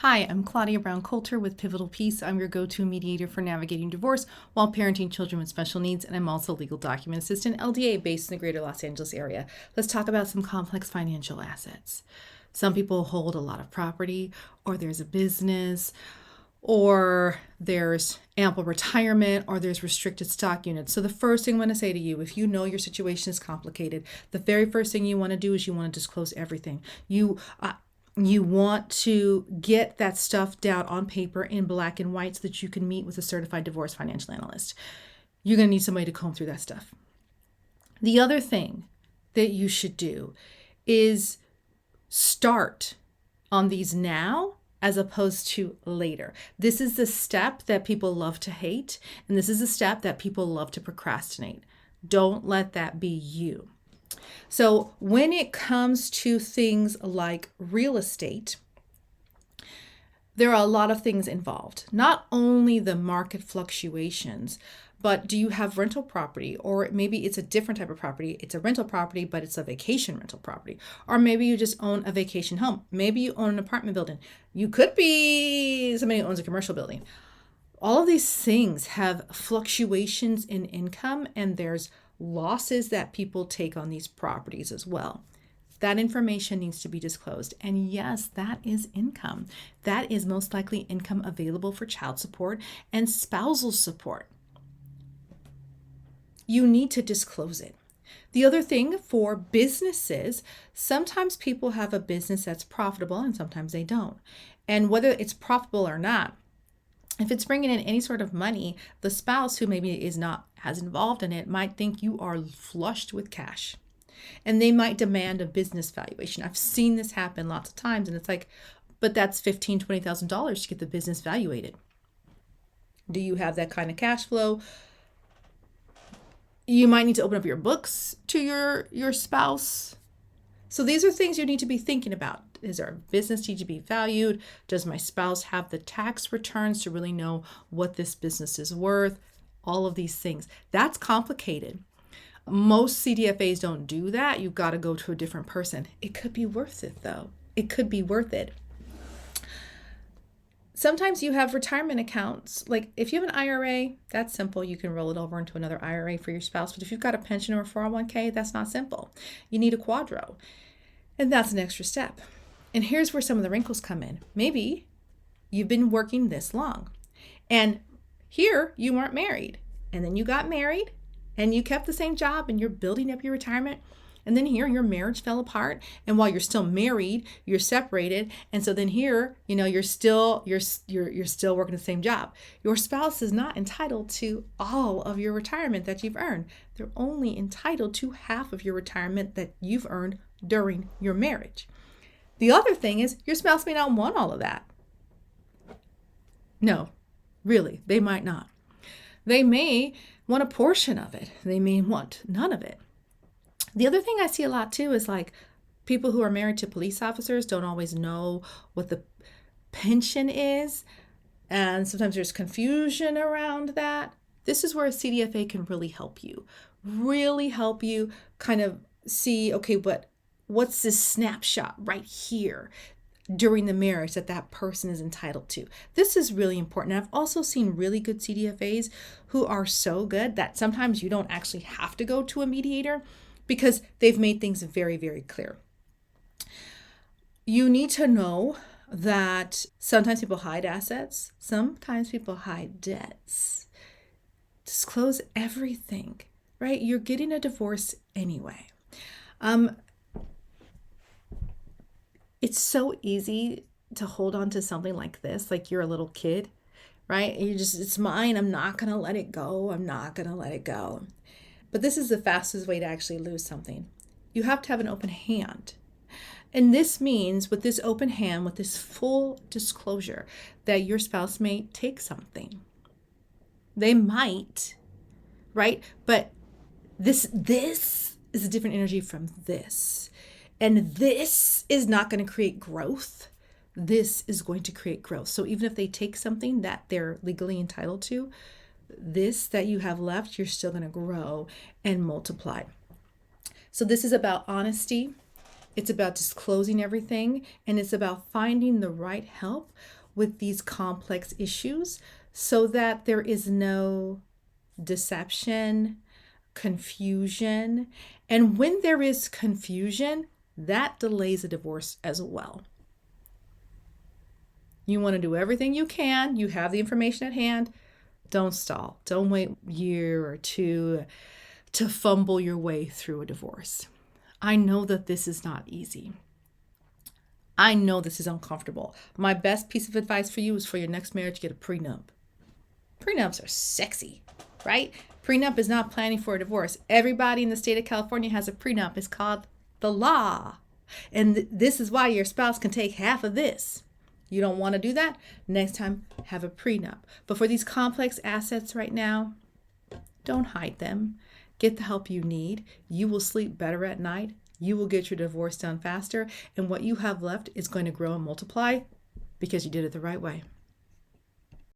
Hi, I'm Claudia Brown Coulter with Pivotal Peace. I'm your go-to mediator for navigating divorce while parenting children with special needs, and I'm also legal document assistant, LDA, based in the greater Los Angeles area. Let's talk about some complex financial assets. Some people hold a lot of property, or there's a business, or there's ample retirement, or there's restricted stock units. So the first thing I'm going to say to you, if you know your situation is complicated, the very first thing you want to do is you want to disclose everything. You want to get that stuff down on paper in black and white so that you can meet with a certified divorce financial analyst. You're going to need somebody to comb through that stuff. The other thing that you should do is start on these now as opposed to later. This is the step that people love to hate, and this is the step that people love to procrastinate. Don't let that be you. So when it comes to things like real estate, there are a lot of things involved. Not only the market fluctuations, but do you have rental property? Or maybe it's a different type of property. It's a rental property, but it's a vacation rental property. Or maybe you just own a vacation home. Maybe you own an apartment building. You could be somebody who owns a commercial building. All of these things have fluctuations in income, and there's losses that people take on these properties as well. That information needs to be disclosed. And yes, that is income. That is most likely income available for child support and spousal support. You need to disclose it. The other thing for businesses, sometimes people have a business that's profitable and sometimes they don't. And whether it's profitable or not, if it's bringing in any sort of money, the spouse who maybe is not as involved in it might think you are flushed with cash. And they might demand a business valuation. I've seen this happen lots of times, and it's like, but that's $15,000, $20,000 to get the business valuated. Do you have that kind of cash flow? You might need to open up your books to your spouse. So these are things you need to be thinking about. Is our business need to be valued? Does my spouse have the tax returns to really know what this business is worth? All of these things. That's complicated. Most CDFAs don't do that. You've got to go to a different person. It could be worth it though. It could be worth it. Sometimes you have retirement accounts. Like if you have an IRA, that's simple. You can roll it over into another IRA for your spouse. But if you've got a pension or a 401k, that's not simple. You need a quadro. And that's an extra step. And here's where some of the wrinkles come in. Maybe you've been working this long, and here you weren't married, and then you got married and you kept the same job and you're building up your retirement. And then here your marriage fell apart, and while you're still married, you're separated. And so then here, you're still working the same job. Your spouse is not entitled to all of your retirement that you've earned. They're only entitled to half of your retirement that you've earned during your marriage. The other thing is your spouse may not want all of that. No, really, they might not. They may want a portion of it. They may want none of it. The other thing I see a lot too is like people who are married to police officers don't always know what the pension is. And sometimes there's confusion around that. This is where a CDFA can really help you kind of see, okay, what's this snapshot right here during the marriage that person is entitled to. This is really important. I've also seen really good CDFAs who are so good that sometimes you don't actually have to go to a mediator because they've made things very, very clear. You need to know that sometimes people hide assets, sometimes people hide debts. Disclose everything, right? You're getting a divorce anyway. It's so easy to hold on to something like this, like you're a little kid, right? It's mine. I'm not going to let it go. I'm not going to let it go. But this is the fastest way to actually lose something. You have to have an open hand. And this means with this open hand, with this full disclosure, that your spouse may take something. They might, right? But this is a different energy from this. And this is not going to create growth. This is going to create growth. So even if they take something that they're legally entitled to, this that you have left, you're still going to grow and multiply. So this is about honesty. It's about disclosing everything, and it's about finding the right help with these complex issues so that there is no deception, confusion. And when there is confusion, that delays a divorce as well. You want to do everything you can. You have the information at hand. Don't stall. Don't wait a year or two to fumble your way through a divorce. I know that this is not easy. I know this is uncomfortable. My best piece of advice for you is for your next marriage, get a prenup. Prenups are sexy, right? Prenup is not planning for a divorce. Everybody in the state of California has a prenup. It's called the law. And this is why your spouse can take half of this. You don't want to do that? Next time, have a prenup. But for these complex assets right now, don't hide them. Get the help you need. You will sleep better at night. You will get your divorce done faster. And what you have left is going to grow and multiply because you did it the right way.